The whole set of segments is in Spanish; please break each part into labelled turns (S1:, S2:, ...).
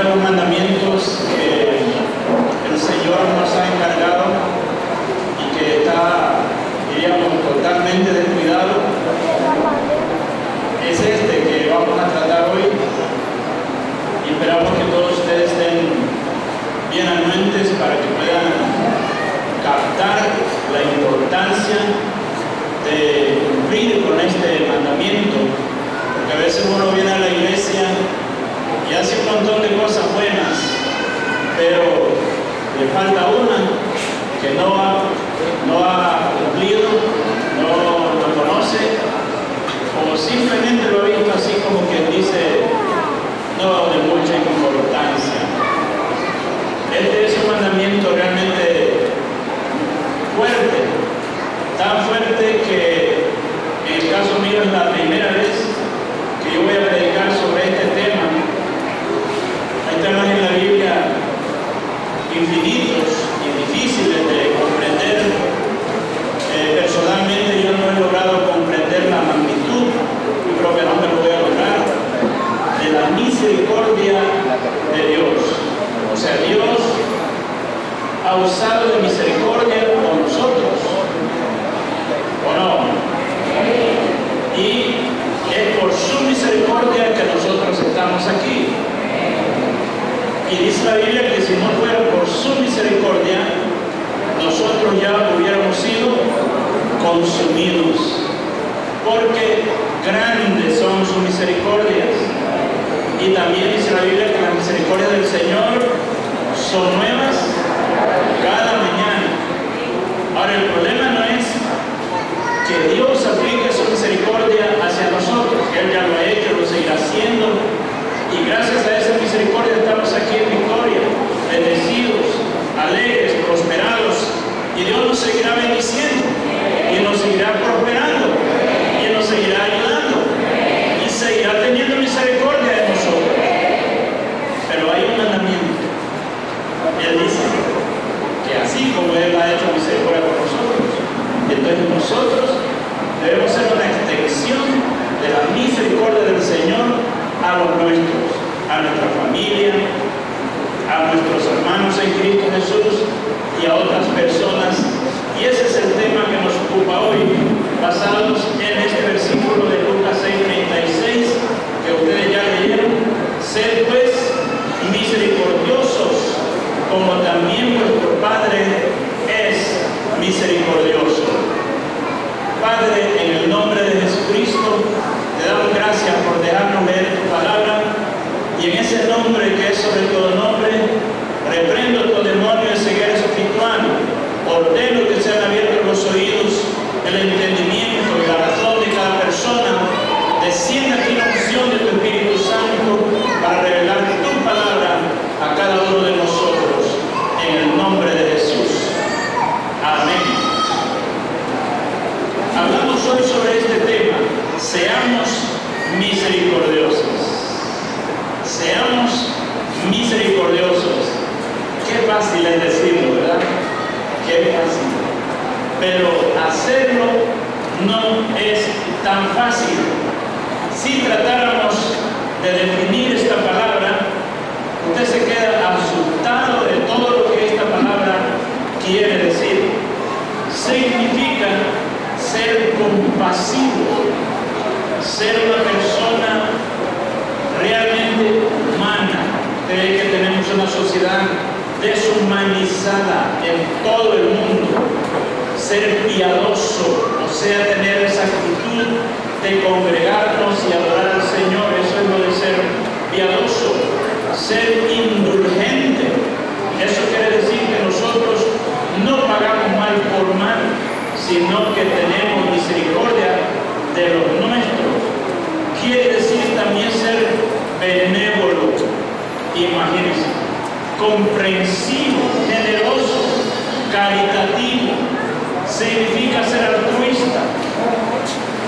S1: de los mandamientos que el Señor nos ha encargado y que está, diríamos, totalmente descuidado, es este que vamos a tratar hoy. Y esperamos que todos ustedes estén bien anuentes para que puedan captar la importancia de cumplir con este mandamiento, porque a veces uno viene a la iglesia y hace un montón de cosas buenas, pero le falta una que no ha cumplido, no lo conoce, o simplemente lo ha visto así como quien dice, no de mucha importancia. Este es un mandamiento realmente fuerte, tan fuerte que en el caso mío es la primera vez que yo voy a predicar sobre este tema. Hay temas en la Biblia infinitos y difíciles de comprender. Personalmente yo no he logrado comprender la magnitud, y creo que no me lo voy a lograr, de la misericordia de Dios. O sea, Dios ha usado de misericordia con nosotros, ¿o no? Y es por su misericordia que nosotros estamos aquí. Y dice la Biblia que si no fuera por su misericordia, nosotros ya hubiéramos sido consumidos, porque grandes son sus misericordias. Y también dice la Biblia que las misericordias del Señor son nuevas cada mañana. Ahora, el problema no es que Dios aplique su misericordia hacia nosotros, que Él ya lo ha hecho, lo seguirá haciendo, y gracias a esa misericordia estamos aquí en victoria, bendecidos, alegres, prosperados, y Dios nos seguirá bendiciendo, y nos seguirá prosperando, y nos seguirá ayudando, y seguirá teniendo misericordia de nosotros. Pero hay un mandamiento. Él dice que así como Él ha hecho misericordia por nosotros, entonces nosotros debemos ser una extensión de la misericordia del Señor a los nuestros, a nuestra familia, a nuestros hermanos en Cristo Jesús y a otras personas. Y ese es el tema que nos ocupa hoy, basados en este versículo de Lucas 6:36 que ustedes ya leyeron. Sed pues misericordiosos, como también vuestro Padre es misericordioso. Padre, en el nombre de Jesucristo, te damos gracias por dejarnos leer tu palabra, y en ese nombre que es sobre todo nombre, reprendo tu demonio de ceguera espiritual. Ordeno que sean abiertos los oídos, el entendimiento y la razón de cada persona. Descienda aquí la unción de tu Espíritu Santo para revelar tu palabra a cada uno de nosotros, en el nombre de Jesús. Amén. Hablamos hoy sobre este tema: seamos misericordiosos. Seamos misericordiosos. Qué fácil es decirlo, ¿verdad? Qué fácil. Pero hacerlo no es tan fácil. Si tratáramos de definir esta palabra, usted se queda asustado de todo lo que esta palabra quiere decir. Significa ser compasivo, ser una persona realmente humana. Ustedes ven que tenemos una sociedad deshumanizada en todo el mundo. Ser piadoso, o sea, tener esa actitud de congregarnos y adorar al Señor, eso es lo de ser piadoso. Ser indulgente, eso quiere decir que nosotros no pagamos mal por mal, sino que tenemos misericordia de los nuestros. Quiere decir también ser benévolo, imagínense, comprensivo, generoso, caritativo. Significa ser altruista,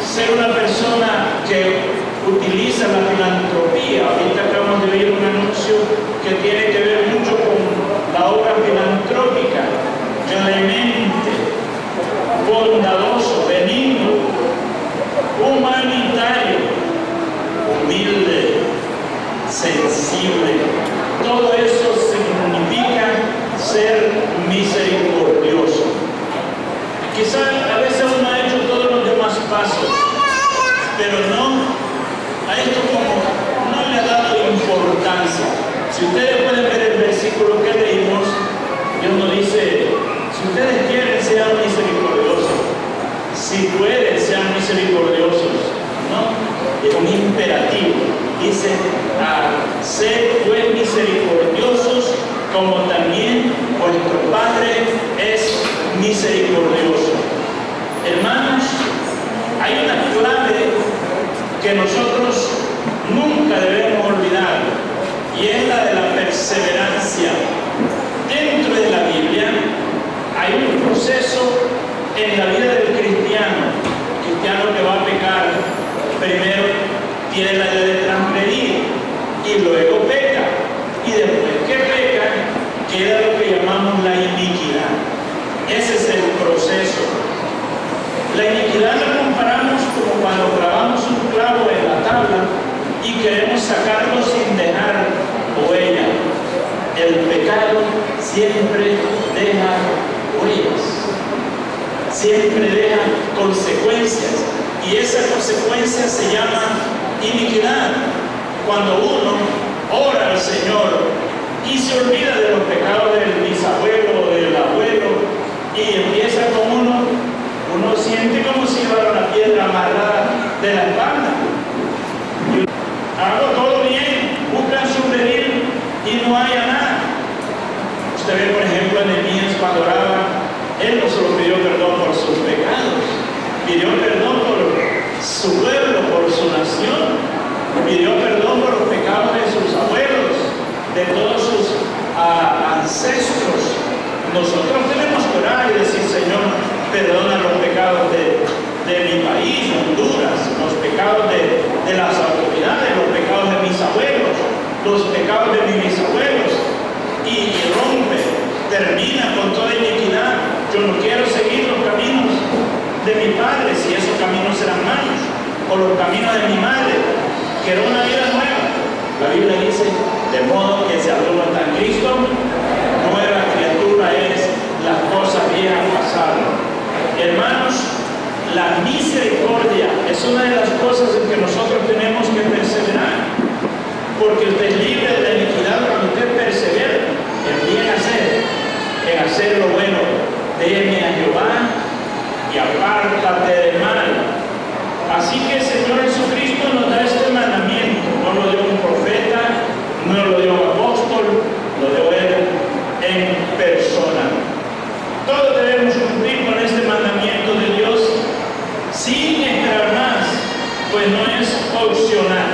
S1: ser una persona que utiliza la filantropía. Ahorita acabamos de ver un anuncio que tiene que ver mucho con la obra filantrópica, clemente, bondadoso, benigno, humanitario, humilde, sensible. ser misericordioso. Quizá a veces uno ha hecho todos los demás pasos, pero a esto como no le ha dado importancia. Si ustedes pueden ver el versículo que leímos, Dios nos dice, si ustedes quieren, sean misericordiosos. Si pueden, sean misericordiosos. ¿No? Es un imperativo. Dice, sed pues misericordiosos, como también vuestro Padre es misericordioso. Hermanos, hay una clave que nosotros nunca debemos olvidar, y es la de la perseverancia. Dentro de la Biblia hay un proceso en la vida del cristiano que va a pecar. Primero tiene la idea de transgredir y luego peca, y después que peca queda lo que llamamos la iniquidad. Ese es el proceso. La iniquidad la comparamos como cuando clavamos un clavo en la tabla y queremos sacarlo sin dejar huella. El pecado siempre deja huellas, siempre deja consecuencias, y esa consecuencia se llama iniquidad. Cuando uno ora al Señor y se olvida de los pecados del bisabuelo o del abuelo y empieza con uno siente como si llevara una piedra amarrada de la espalda. Hago todo bien, buscan subvenir y no haya nada. Usted ve, por ejemplo, a Nehemías cuando oraba, él no solo pidió perdón por sus pecados, pidió perdón por su pueblo, por su nación, pidió perdón por los pecados de sus abuelos, de todos sus ancestros. Nosotros tenemos que orar y decir, Señor, perdona los pecados de mi país, Honduras, los pecados de las autoridades, los pecados de mis abuelos, los pecados de mis bisabuelos, y rompe, termina con toda iniquidad. Yo no quiero seguir los caminos de mi padre, si esos caminos eran malos, o los caminos de mi madre. Quiero una vida nueva. La Biblia dice, de modo que si alguno está en Cristo, nueva criatura es, las cosas viejas pasaron. Hermanos, la misericordia es una de las cosas en que nosotros tenemos que perseverar, porque usted es libre de la iniquidad cuando usted persevera en bien hacer, en hacer lo bueno. Teme a Jehová y apártate del mal. Así que el Señor Jesucristo nos da este mandamiento. No lo dio un profeta, no lo dio un apóstol, lo dio Él en persona. Todos debemos cumplir con este mandamiento de Dios sin esperar más, pues no es opcional,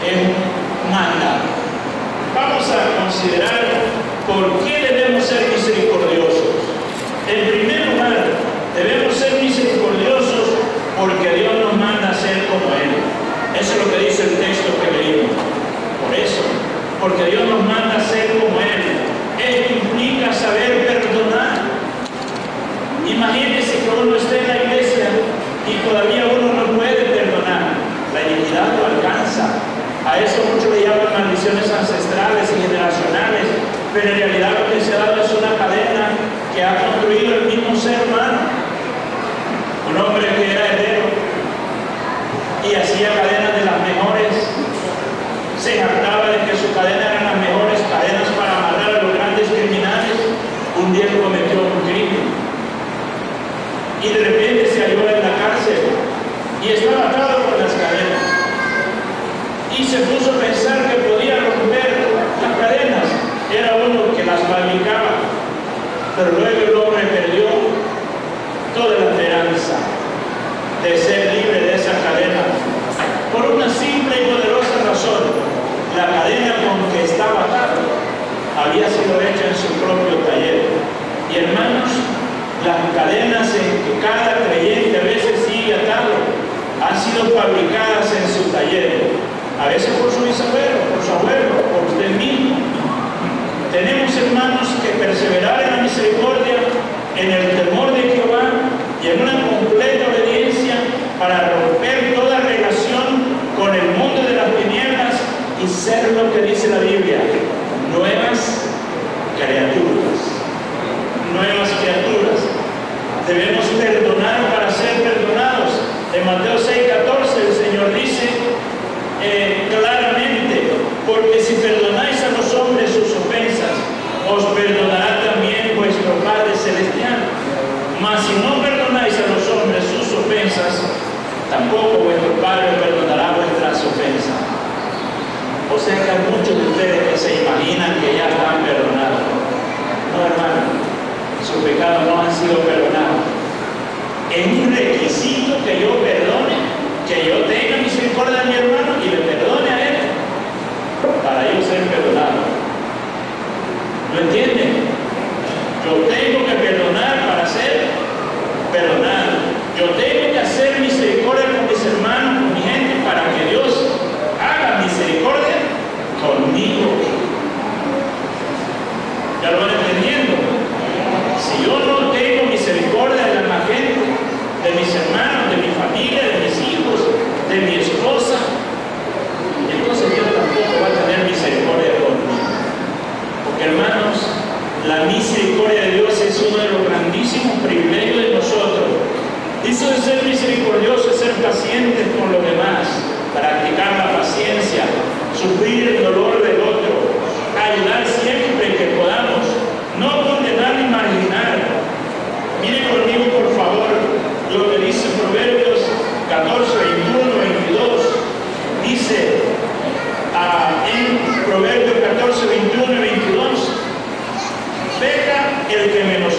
S1: es un mandato. Vamos a considerar por qué debemos ser misericordiosos. En primer lugar, debemos ser misericordiosos porque Dios nos manda a ser como Él. Eso es lo que dice el texto que leímos. Por eso, porque Dios nos manda a ser como Él. Esto implica saber perdonar. Imagínense que uno esté en la iglesia y todavía uno no puede perdonar. La iniquidad lo alcanza. A eso muchos le llaman maldiciones ancestrales y generacionales, pero en realidad lo que se ha dado es una cadena que ha construido el mismo ser humano. Un hombre que era heredero y hacía cadenas de las mejores, se jactaba de que su cadena eran las mejores cadenas para amarrar a los grandes criminales. Un día cometió un crimen y de repente se halló en la cárcel y estaba atado con las cadenas, y se puso a pensar que podía romper las cadenas. Era uno que las fabricaba, pero luego el hombre perdió toda la esperanza de ser libre de esa cadena por una simple y poderosa razón: la cadena con que estaba atado había sido hecha en su propio taller. Y hermanos, las cadenas en que cada creyente a veces sigue atado han sido fabricadas en su taller, a veces por su bisabuelo, por su abuelo, por usted mismo. Tenemos, hermanos, que perseverar en la misericordia, en el temor de Jehová y en una completa obediencia para romper toda relación con el mundo de las tinieblas y ser lo que dice la Biblia: nuevas criaturas. ¿Lo entienden? Yo tengo que perdonar para ser perdonado. Yo tengo que hacer misericordia con mis hermanos, con mi gente, para que Dios haga misericordia conmigo. ¿Ya lo van entendiendo? Si yo no tengo misericordia de la gente, de mis hermanos, de mi familia, de mis hijos, de mi esposa, entonces Dios tampoco va a tener misericordia conmigo. Porque, hermanos, la misericordia de Dios es uno de los grandísimos privilegios de nosotros. Eso de ser misericordioso es ser pacientes con los demás, practicar la paciencia, sufrir el dolor del otro, ayudar siempre que podamos, no condenar ni marginar. Miren conmigo, por favor, lo que dice Proverbios 14, 21, 22. Dice en Proverbios 14, 21 y 22: peca el que menosprecia